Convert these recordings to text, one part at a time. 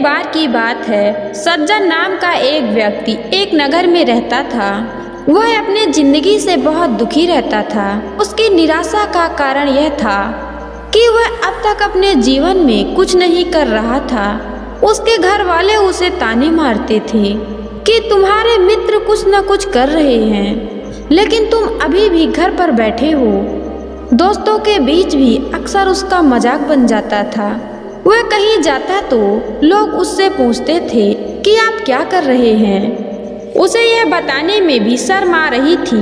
एक बार की बात है, सज्जन नाम का एक व्यक्ति एक नगर में रहता था। वह अपने जिंदगी से बहुत दुखी रहता था। उसकी निराशा का कारण यह था कि वह अब तक अपने जीवन में कुछ नहीं कर रहा था। उसके घर वाले उसे ताने मारते थे कि तुम्हारे मित्र कुछ न कुछ कर रहे हैं, लेकिन तुम अभी भी घर पर बैठे हो। दोस्तों के बीच भी अक्सर उसका मजाक बन जाता था। वह कहीं जाता तो लोग उससे पूछते थे कि आप क्या कर रहे हैं। उसे यह बताने में भी शर्म आ रही थी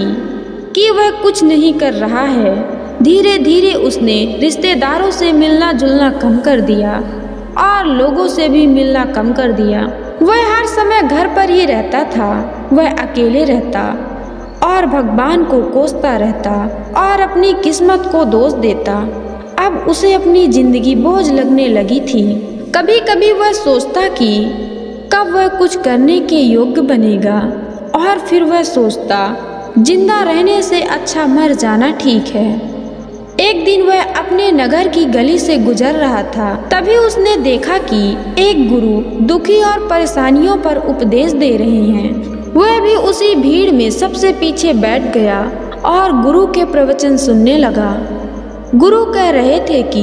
कि वह कुछ नहीं कर रहा है। धीरे धीरे उसने रिश्तेदारों से मिलना जुलना कम कर दिया और लोगों से भी मिलना कम कर दिया। वह हर समय घर पर ही रहता था। वह अकेले रहता और भगवान को कोसता रहता और अपनी किस्मत को दोष देता। अब उसे अपनी जिंदगी बोझ लगने लगी थी। कभी कभी वह सोचता कि कब वह कुछ करने के योग्य बनेगा, और फिर वह सोचता जिंदा रहने से अच्छा मर जाना ठीक है। एक दिन वह अपने नगर की गली से गुजर रहा था। तभी उसने देखा कि एक गुरु दुखी और परेशानियों पर उपदेश दे रहे हैं। वह भी उसी भीड़ में सबसे पीछे बैठ गया और गुरु के प्रवचन सुनने लगा। गुरु कह रहे थे कि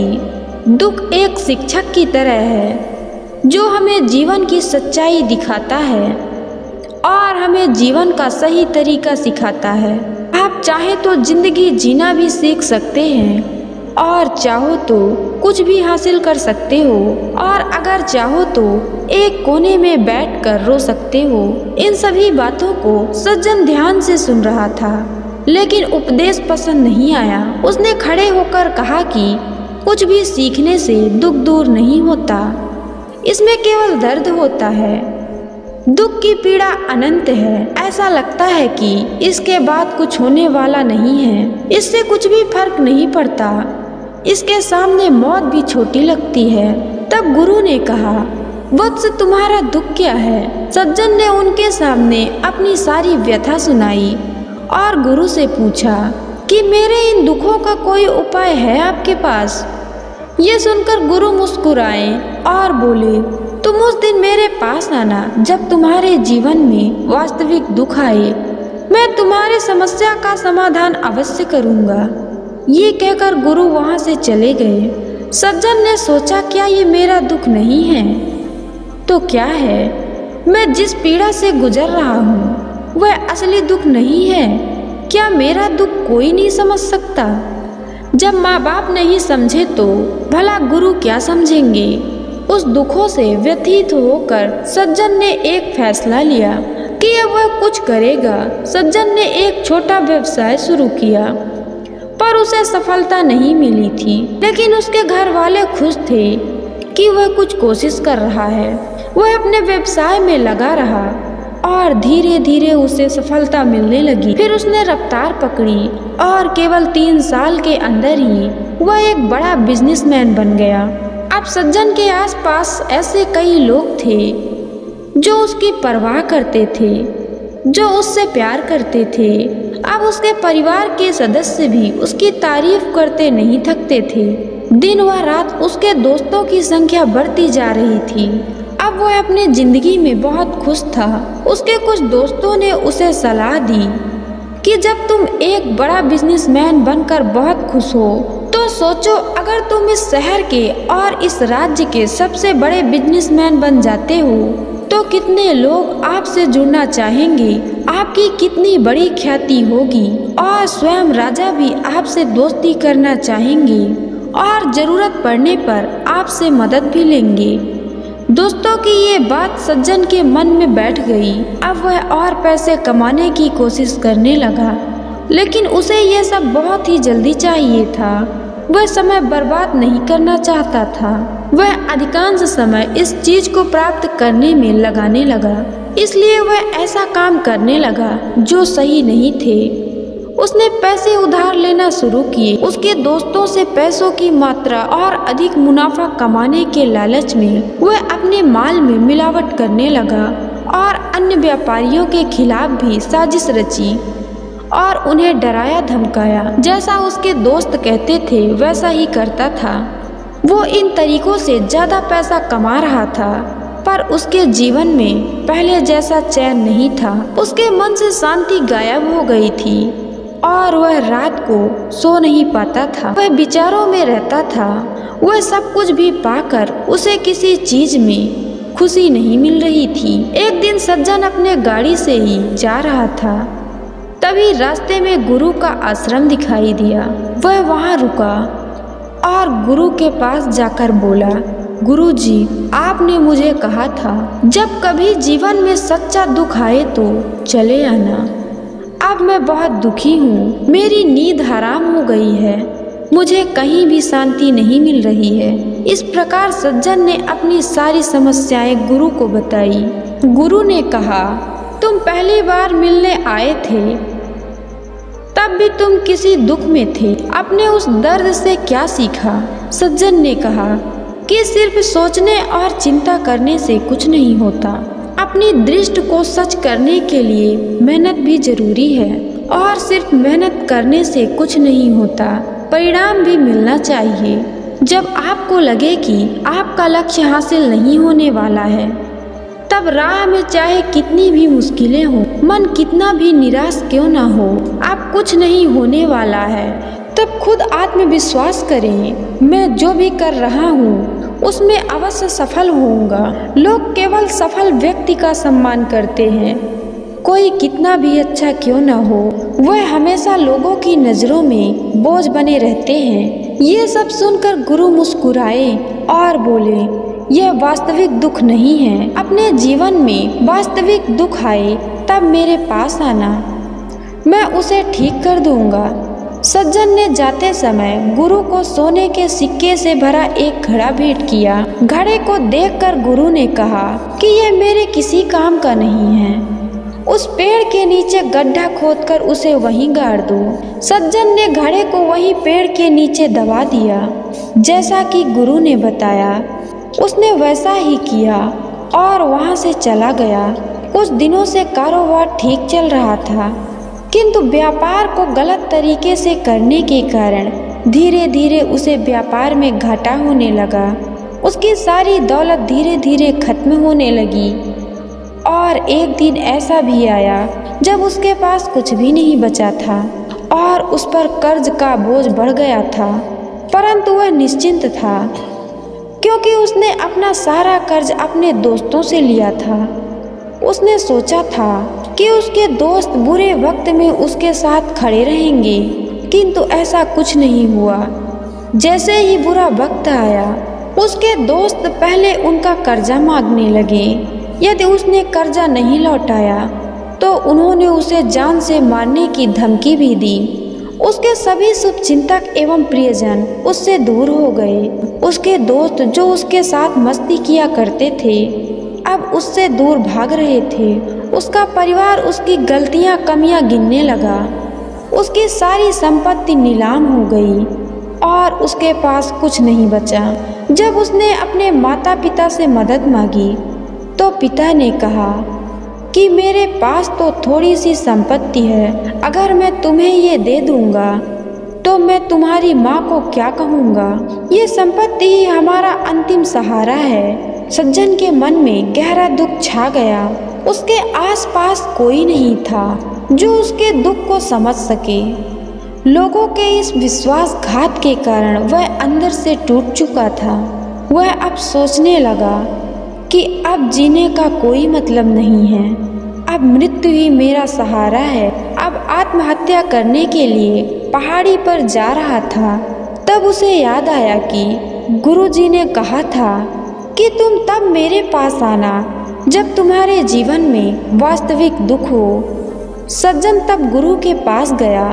दुख एक शिक्षक की तरह है जो हमें जीवन की सच्चाई दिखाता है और हमें जीवन का सही तरीका सिखाता है। आप चाहे तो जिंदगी जीना भी सीख सकते हैं और चाहो तो कुछ भी हासिल कर सकते हो, और अगर चाहो तो एक कोने में बैठकर रो सकते हो। इन सभी बातों को सज्जन ध्यान से सुन रहा था, लेकिन उपदेश पसंद नहीं आया। उसने खड़े होकर कहा कि कुछ भी सीखने से दुख दूर नहीं होता, इसमें केवल दर्द होता है। दुख की पीड़ा अनंत है। ऐसा लगता है कि इसके बाद कुछ होने वाला नहीं है। इससे कुछ भी फर्क नहीं पड़ता। इसके सामने मौत भी छोटी लगती है। तब गुरु ने कहा, वत्स तुम्हारा दुख क्या है? सज्जन ने उनके सामने अपनी सारी व्यथा सुनाई और गुरु से पूछा कि मेरे इन दुखों का कोई उपाय है आपके पास? ये सुनकर गुरु मुस्कुराए और बोले, तुम उस दिन मेरे पास आना जब तुम्हारे जीवन में वास्तविक दुख आए। मैं तुम्हारी समस्या का समाधान अवश्य करूँगा। ये कहकर गुरु वहाँ से चले गए। सज्जन ने सोचा, क्या ये मेरा दुख नहीं है तो क्या है? मैं जिस पीड़ा से गुजर रहा हूँ वह असली दुख नहीं है। क्या मेरा दुख कोई नहीं समझ सकता? जब माँ बाप नहीं समझे तो भला गुरु क्या समझेंगे? उस दुखों से व्यथित होकर सज्जन ने एक फैसला लिया कि अब वह कुछ करेगा। सज्जन ने एक छोटा व्यवसाय शुरू किया, पर उसे सफलता नहीं मिली थी। लेकिन उसके घर वाले खुश थे कि वह कुछ कोशिश कर रहा है। वह अपने व्यवसाय में लगा रहा और धीरे धीरे उसे सफलता मिलने लगी। फिर उसने रफ्तार पकड़ी और केवल 3 साल के अंदर ही वह एक बड़ा बिजनेसमैन बन गया। अब सज्जन के आसपास ऐसे कई लोग थे जो उसकी परवाह करते थे, जो उससे प्यार करते थे। अब उसके परिवार के सदस्य भी उसकी तारीफ करते नहीं थकते थे। दिन व रात उसके दोस्तों की संख्या बढ़ती जा रही थी। अब वह अपने जिंदगी में बहुत खुश था। उसके कुछ दोस्तों ने उसे सलाह दी कि जब तुम एक बड़ा बिजनेसमैन बनकर बहुत खुश हो तो सोचो, अगर तुम इस शहर के और इस राज्य के सबसे बड़े बिजनेसमैन बन जाते हो तो कितने लोग आपसे जुड़ना चाहेंगे, आपकी कितनी बड़ी ख्याति होगी और स्वयं राजा भी आपसे दोस्ती करना चाहेंगे और जरूरत पड़ने पर आपसे मदद भी लेंगे। दोस्तों की ये बात सज्जन के मन में बैठ गई। अब वह और पैसे कमाने की कोशिश करने लगा, लेकिन उसे यह सब बहुत ही जल्दी चाहिए था। वह समय बर्बाद नहीं करना चाहता था। वह अधिकांश समय इस चीज को प्राप्त करने में लगाने लगा, इसलिए वह ऐसा काम करने लगा जो सही नहीं थे। उसने पैसे उधार लेना शुरू किए। उसके दोस्तों से पैसों की मात्रा और अधिक मुनाफा कमाने के लालच में वह अपने माल में मिलावट करने लगा और अन्य व्यापारियों के खिलाफ भी साजिश रची और उन्हें डराया धमकाया। जैसा उसके दोस्त कहते थे वैसा ही करता था। वो इन तरीकों से ज्यादा पैसा कमा रहा था पर उसके जीवन में पहले जैसा चैन नहीं था। उसके मन से शांति गायब हो गई थी और वह रात को सो नहीं पाता था। वह विचारों में रहता था। वह सब कुछ भी पाकर उसे किसी चीज में खुशी नहीं मिल रही थी। एक दिन सज्जन अपने गाड़ी से ही जा रहा था, तभी रास्ते में गुरु का आश्रम दिखाई दिया। वह वहां रुका और गुरु के पास जाकर बोला, गुरु जी, आपने मुझे कहा था जब कभी जीवन में सच्चा दुख आए तो चले आना। अब मैं बहुत दुखी हूँ। मेरी नींद हराम हो गई है। मुझे कहीं भी शांति नहीं मिल रही है। इस प्रकार सज्जन ने अपनी सारी समस्याएं गुरु को बताई। गुरु ने कहा, तुम पहली बार मिलने आए थे तब भी तुम किसी दुख में थे। अपने उस दर्द से क्या सीखा? सज्जन ने कहा कि सिर्फ सोचने और चिंता करने से कुछ नहीं होता। अपनी दृष्टि को सच करने के लिए मेहनत भी जरूरी है और सिर्फ मेहनत करने से कुछ नहीं होता, परिणाम भी मिलना चाहिए। जब आपको लगे कि आपका लक्ष्य हासिल नहीं होने वाला है, तब राह में चाहे कितनी भी मुश्किलें हो, मन कितना भी निराश क्यों ना हो, आप कुछ नहीं होने वाला है, तब खुद आत्मविश्वास करें, मैं जो भी कर रहा हूँ उसमें अवश्य सफल होऊंगा। लोग केवल सफल व्यक्ति का सम्मान करते हैं। कोई कितना भी अच्छा क्यों न हो, वह हमेशा लोगों की नज़रों में बोझ बने रहते हैं। ये सब सुनकर गुरु मुस्कुराए और बोले, यह वास्तविक दुख नहीं है। अपने जीवन में वास्तविक दुख आए तब मेरे पास आना, मैं उसे ठीक कर दूंगा। सज्जन ने जाते समय गुरु को सोने के सिक्के से भरा एक घड़ा भेंट किया। घड़े को देखकर गुरु ने कहा कि यह मेरे किसी काम का नहीं है। उस पेड़ के नीचे गड्ढा खोदकर उसे वहीं गाड़ दो। सज्जन ने घड़े को वहीं पेड़ के नीचे दबा दिया। जैसा कि गुरु ने बताया, उसने वैसा ही किया और वहां से चला गया। कुछ दिनों से कारोबार ठीक चल रहा था, किंतु व्यापार को गलत तरीके से करने के कारण धीरे धीरे उसे व्यापार में घाटा होने लगा। उसकी सारी दौलत धीरे धीरे खत्म होने लगी और एक दिन ऐसा भी आया जब उसके पास कुछ भी नहीं बचा था और उस पर कर्ज का बोझ बढ़ गया था। परंतु वह निश्चिंत था, क्योंकि उसने अपना सारा कर्ज अपने दोस्तों से लिया था। उसने सोचा था कि उसके दोस्त बुरे वक्त में उसके साथ खड़े रहेंगे, किंतु ऐसा कुछ नहीं हुआ। जैसे ही बुरा वक्त आया, उसके दोस्त पहले उनका कर्जा मांगने लगे। यदि उसने कर्जा नहीं लौटाया तो उन्होंने उसे जान से मारने की धमकी भी दी। उसके सभी शुभचिंतक एवं प्रियजन उससे दूर हो गए। उसके दोस्त जो उसके साथ मस्ती किया करते थे, अब उससे दूर भाग रहे थे। उसका परिवार उसकी गलतियां कमियां गिनने लगा। उसकी सारी संपत्ति नीलाम हो गई और उसके पास कुछ नहीं बचा। जब उसने अपने माता पिता से मदद मांगी तो पिता ने कहा कि मेरे पास तो थोड़ी सी संपत्ति है, अगर मैं तुम्हें ये दे दूंगा तो मैं तुम्हारी माँ को क्या कहूँगा। ये संपत्ति ही हमारा अंतिम सहारा है। सज्जन के मन में गहरा दुख छा गया। उसके आसपास कोई नहीं था जो उसके दुख को समझ सके। लोगों के इस विश्वासघात के कारण वह अंदर से टूट चुका था। वह अब सोचने लगा कि अब जीने का कोई मतलब नहीं है, अब मृत्यु ही मेरा सहारा है। अब आत्महत्या करने के लिए पहाड़ी पर जा रहा था, तब उसे याद आया कि गुरुजी ने कहा था कि तुम तब मेरे पास आना जब तुम्हारे जीवन में वास्तविक दुख हो। सज्जन तब गुरु के पास गया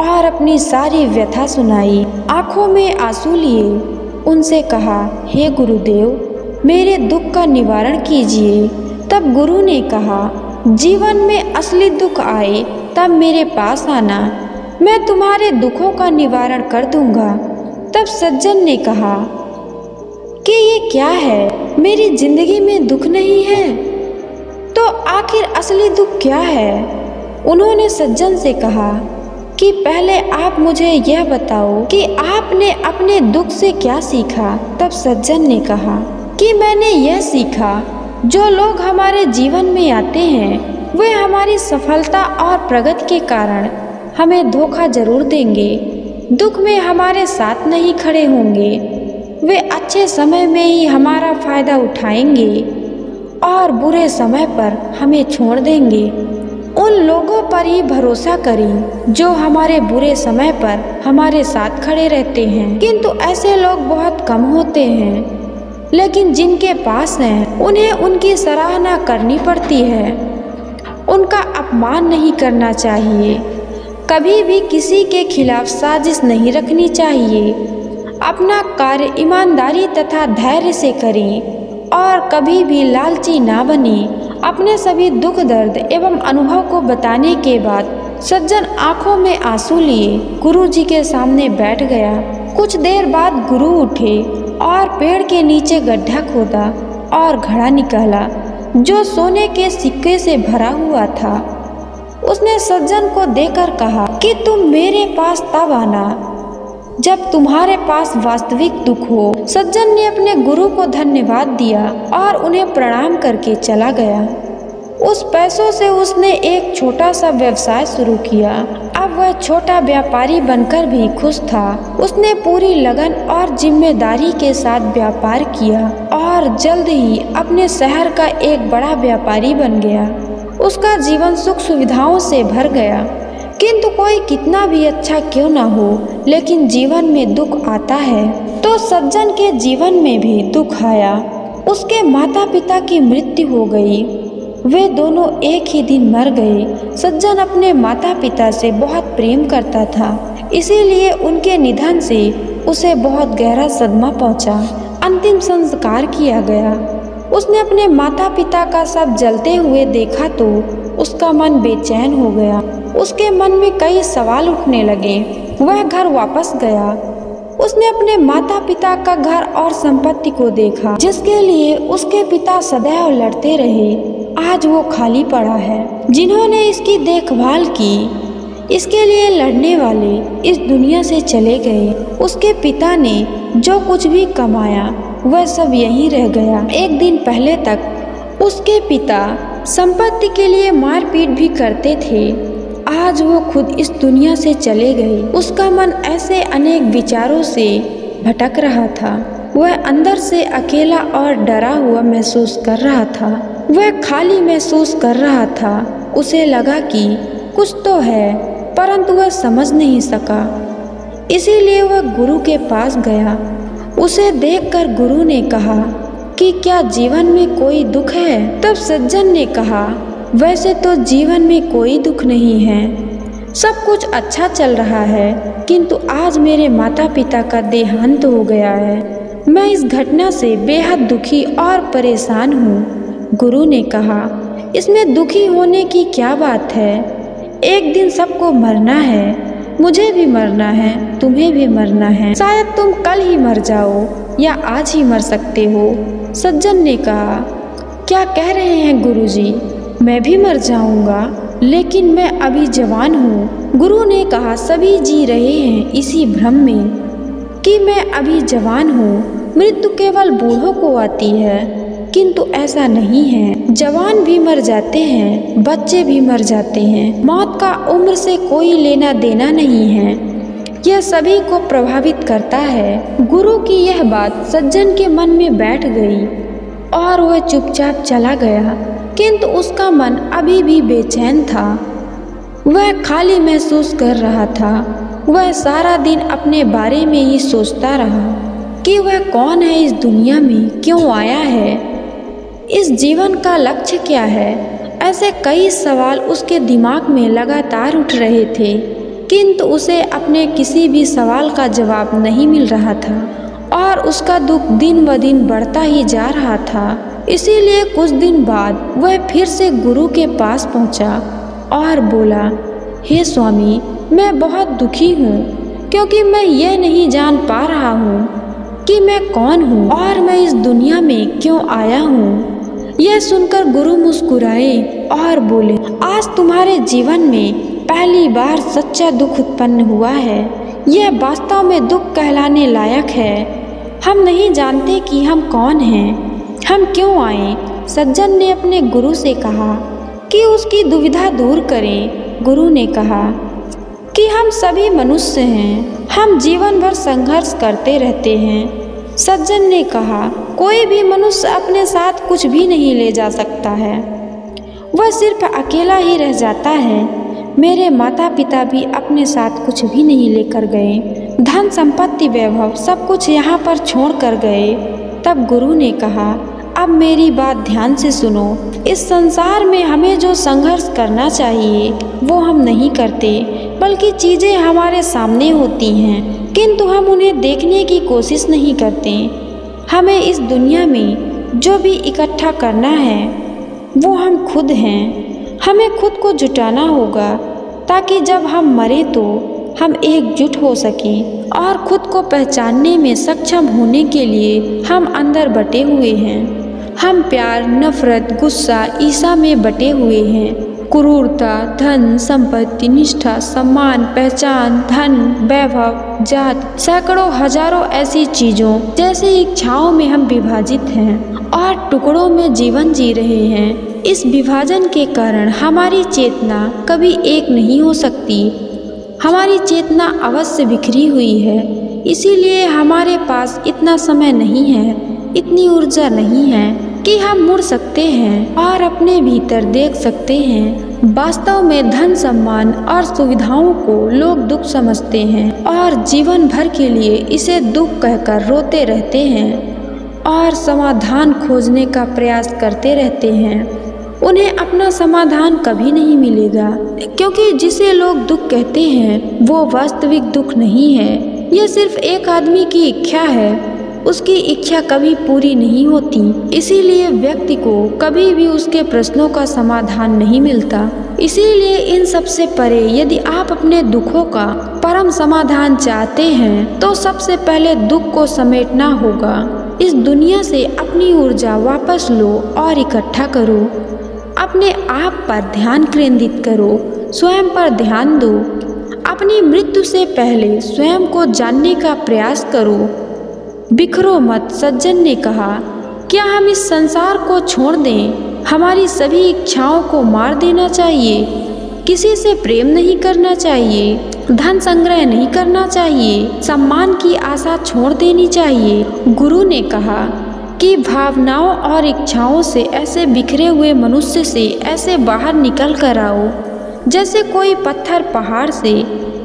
और अपनी सारी व्यथा सुनाई। आंखों में आंसू लिए उनसे कहा, हे गुरुदेव, मेरे दुख का निवारण कीजिए। तब गुरु ने कहा, जीवन में असली दुख आए तब मेरे पास आना, मैं तुम्हारे दुखों का निवारण कर दूंगा। तब सज्जन ने कहा कि ये क्या है, मेरी जिंदगी में दुख नहीं है, तो आखिर असली दुख क्या है। उन्होंने सज्जन से कहा कि पहले आप मुझे यह बताओ कि आपने अपने दुख से क्या सीखा। तब सज्जन ने कहा कि मैंने यह सीखा जो लोग हमारे जीवन में आते हैं वे हमारी सफलता और प्रगति के कारण हमें धोखा जरूर देंगे। दुख में हमारे साथ नहीं खड़े होंगे। वे अच्छे समय में ही हमारा फायदा उठाएंगे और बुरे समय पर हमें छोड़ देंगे। उन लोगों पर ही भरोसा करें जो हमारे बुरे समय पर हमारे साथ खड़े रहते हैं। किंतु ऐसे लोग बहुत कम होते हैं, लेकिन जिनके पास हैं उन्हें उनकी सराहना करनी पड़ती है। उनका अपमान नहीं करना चाहिए। कभी भी किसी के खिलाफ साजिश नहीं रखनी चाहिए। अपना कार्य ईमानदारी तथा धैर्य से करें और कभी भी लालची ना बने। अपने सभी दुख दर्द एवं अनुभव को बताने के बाद सज्जन आंखों में आंसू लिए गुरु जी के सामने बैठ गया। कुछ देर बाद गुरु उठे और पेड़ के नीचे गड्ढा खोदा और घड़ा निकाला जो सोने के सिक्के से भरा हुआ था। उसने सज्जन को देकर कहा कि तुम मेरे पास तब आना जब तुम्हारे पास वास्तविक दुख हो। सज्जन ने अपने गुरु को धन्यवाद दिया और उन्हें प्रणाम करके चला गया। उस पैसों से उसने एक छोटा सा व्यवसाय शुरू किया। अब वह छोटा व्यापारी बनकर भी खुश था। उसने पूरी लगन और जिम्मेदारी के साथ व्यापार किया और जल्द ही अपने शहर का एक बड़ा व्यापारी बन गया। उसका जीवन सुख सुविधाओं से भर गया। किंतु कोई कितना भी अच्छा क्यों ना हो, लेकिन जीवन में दुख आता है। तो सज्जन के जीवन में भी दुख आया। उसके माता पिता की मृत्यु हो गई। वे दोनों एक ही दिन मर गए। सज्जन अपने माता पिता से बहुत प्रेम करता था, इसीलिए उनके निधन से उसे बहुत गहरा सदमा पहुंचा। अंतिम संस्कार किया गया। उसने अपने माता पिता का शव जलते हुए देखा तो उसका मन बेचैन हो गया। उसके मन में कई सवाल उठने लगे। वह घर वापस गया। उसने अपने माता पिता का घर और संपत्ति को देखा जिसके लिए उसके पिता सदैव लड़ते रहे। आज वो खाली पड़ा है। जिन्होंने इसकी देखभाल की, इसके लिए लड़ने वाले इस दुनिया से चले गए। उसके पिता ने जो कुछ भी कमाया वह सब यहीं रह गया। एक दिन पहले तक उसके पिता संपत्ति के लिए मारपीट भी करते थे। आज वो खुद इस दुनिया से चले गए। उसका मन ऐसे अनेक विचारों से भटक रहा था। वह अंदर से अकेला और डरा हुआ महसूस कर रहा था। वह खाली महसूस कर रहा था। उसे लगा कि कुछ तो है, परंतु वह समझ नहीं सका। इसीलिए वह गुरु के पास गया। उसे देखकर गुरु ने कहा कि क्या जीवन में कोई दुख है? तब सज्जन ने कहा, वैसे तो जीवन में कोई दुख नहीं है, सब कुछ अच्छा चल रहा है, किंतु आज मेरे माता पिता का देहांत हो गया है। मैं इस घटना से बेहद दुखी और परेशान हूँ। गुरु ने कहा, इसमें दुखी होने की क्या बात है? एक दिन सबको मरना है। मुझे भी मरना है, तुम्हें भी मरना है। शायद तुम कल ही मर जाओ या आज ही मर सकते हो। सज्जन ने कहा, क्या कह रहे हैं गुरुजी? मैं भी मर जाऊंगा, लेकिन मैं अभी जवान हूँ। गुरु ने कहा, सभी जी रहे हैं इसी भ्रम में कि मैं अभी जवान हूँ। मृत्यु केवल बूढ़ों को आती है, किंतु ऐसा नहीं है। जवान भी मर जाते हैं, बच्चे भी मर जाते हैं। मौत का उम्र से कोई लेना देना नहीं है। यह सभी को प्रभावित करता है। गुरु की यह बात सज्जन के मन में बैठ गई और वह चुपचाप चला गया। किंतु उसका मन अभी भी बेचैन था। वह खाली महसूस कर रहा था। वह सारा दिन अपने बारे में ही सोचता रहा कि वह कौन है, इस दुनिया में क्यों आया है, इस जीवन का लक्ष्य क्या है। ऐसे कई सवाल उसके दिमाग में लगातार उठ रहे थे, किंतु उसे अपने किसी भी सवाल का जवाब नहीं मिल रहा था और उसका दुख दिन ब दिन बढ़ता ही जा रहा था। इसीलिए कुछ दिन बाद वह फिर से गुरु के पास पहुंचा और बोला, हे स्वामी, मैं बहुत दुखी हूँ क्योंकि मैं ये नहीं जान पा रहा हूँ कि मैं कौन हूँ और मैं इस दुनिया में क्यों आया हूँ। यह सुनकर गुरु मुस्कुराए और बोले, आज तुम्हारे जीवन में पहली बार सच्चा दुख उत्पन्न हुआ है। यह वास्तव में दुख कहलाने लायक है। हम नहीं जानते कि हम कौन हैं, हम क्यों आए सज्जन ने अपने गुरु से कहा कि उसकी दुविधा दूर करें। गुरु ने कहा कि हम सभी मनुष्य हैं, हम जीवन भर संघर्ष करते रहते हैं। सज्जन ने कहा, कोई भी मनुष्य अपने साथ कुछ भी नहीं ले जा सकता है, वह सिर्फ अकेला ही रह जाता है। मेरे माता पिता भी अपने साथ कुछ भी नहीं लेकर गए, धन संपत्ति वैभव सब कुछ यहाँ पर छोड़ कर गए। तब गुरु ने कहा, अब मेरी बात ध्यान से सुनो। इस संसार में हमें जो संघर्ष करना चाहिए वो हम नहीं करते, बल्कि चीज़ें हमारे सामने होती हैं किंतु हम उन्हें देखने की कोशिश नहीं करते। हमें इस दुनिया में जो भी इकट्ठा करना है वो हम खुद हैं। हमें खुद को जुटाना होगा ताकि जब हम मरें तो हम एकजुट हो सकें और खुद को पहचानने में सक्षम होने के लिए हम अंदर बटे हुए हैं। हम प्यार, नफरत, गुस्सा, ईर्ष्या में बटे हुए हैं। क्रूरता, धन, संपत्ति, निष्ठा, सम्मान, पहचान, धन, वैभव, जात, सैकड़ों हजारों ऐसी चीज़ों जैसे इच्छाओं में हम विभाजित हैं और टुकड़ों में जीवन जी रहे हैं। इस विभाजन के कारण हमारी चेतना कभी एक नहीं हो सकती। हमारी चेतना अवश्य बिखरी हुई है, इसीलिए हमारे पास इतना समय नहीं है, इतनी ऊर्जा नहीं है कि हम मुड़ सकते हैं और अपने भीतर देख सकते हैं। वास्तव में धन, सम्मान और सुविधाओं को लोग दुख समझते हैं और जीवन भर के लिए इसे दुख कहकर रोते रहते हैं और समाधान खोजने का प्रयास करते रहते हैं। उन्हें अपना समाधान कभी नहीं मिलेगा, क्योंकि जिसे लोग दुख कहते हैं वो वास्तविक दुख नहीं है। यह सिर्फ एक आदमी की इच्छा है, उसकी इच्छा कभी पूरी नहीं होती, इसीलिए व्यक्ति को कभी भी उसके प्रश्नों का समाधान नहीं मिलता। इसीलिए इन सब से परे यदि आप अपने दुखों का परम समाधान चाहते हैं तो सबसे पहले दुख को समेटना होगा। इस दुनिया से अपनी ऊर्जा वापस लो और इकट्ठा करो। अपने आप पर ध्यान केंद्रित करो, स्वयं पर ध्यान दो। अपनी मृत्यु से पहले स्वयं को जानने का प्रयास करो। बिखरो मत। सज्जन ने कहा, क्या हम इस संसार को छोड़ दें? हमारी सभी इच्छाओं को मार देना चाहिए। किसी से प्रेम नहीं करना चाहिए, धन संग्रह नहीं करना चाहिए, सम्मान की आशा छोड़ देनी चाहिए। गुरु ने कहा कि भावनाओं और इच्छाओं से ऐसे बिखरे हुए मनुष्य से ऐसे बाहर निकल कर आओ जैसे कोई पत्थर पहाड़ से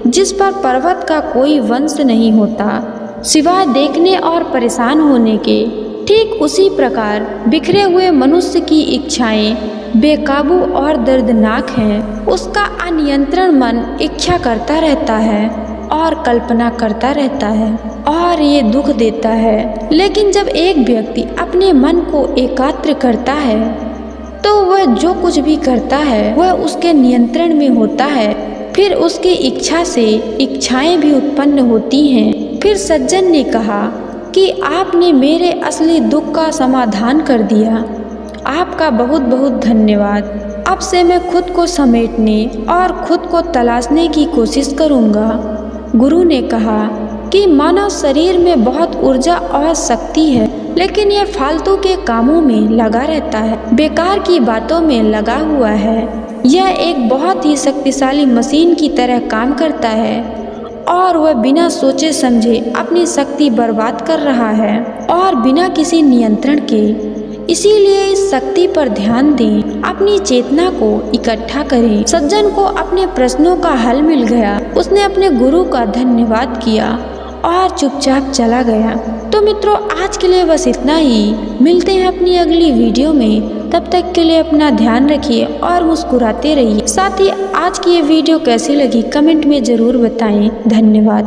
जिस पर पर्वत का कोई वंश नहीं होता सिवाय देखने और परेशान होने के। ठीक उसी प्रकार बिखरे हुए मनुष्य की इच्छाएं बेकाबू और दर्दनाक हैं। उसका अनियंत्रण मन इच्छा करता रहता है और कल्पना करता रहता है और ये दुख देता है। लेकिन जब एक व्यक्ति अपने मन को एकाग्र करता है तो वह जो कुछ भी करता है वह उसके नियंत्रण में होता है। फिर उसकी इच्छा से इच्छाएं भी उत्पन्न होती हैं। फिर सज्जन ने कहा कि आपने मेरे असली दुख का समाधान कर दिया। आपका बहुत बहुत धन्यवाद। अब से मैं खुद को समेटने और खुद को तलाशने की कोशिश करूँगा। गुरु ने कहा कि मानव शरीर में बहुत ऊर्जा और शक्ति है, लेकिन यह फालतू के कामों में लगा रहता है, बेकार की बातों में लगा हुआ है। यह एक बहुत ही शक्तिशाली मशीन की तरह काम करता है और वह बिना सोचे समझे अपनी शक्ति बर्बाद कर रहा है और बिना किसी नियंत्रण के। इसीलिए इस शक्ति पर ध्यान दें, अपनी चेतना को इकट्ठा करें। सज्जन को अपने प्रश्नों का हल मिल गया। उसने अपने गुरु का धन्यवाद किया और चुपचाप चला गया। तो मित्रों, आज के लिए बस इतना ही। मिलते हैं अपनी अगली वीडियो में। तब तक के लिए अपना ध्यान रखिए और मुस्कुराते रहिए। साथ ही आज की ये वीडियो कैसी लगी कमेंट में ज़रूर बताएं। धन्यवाद।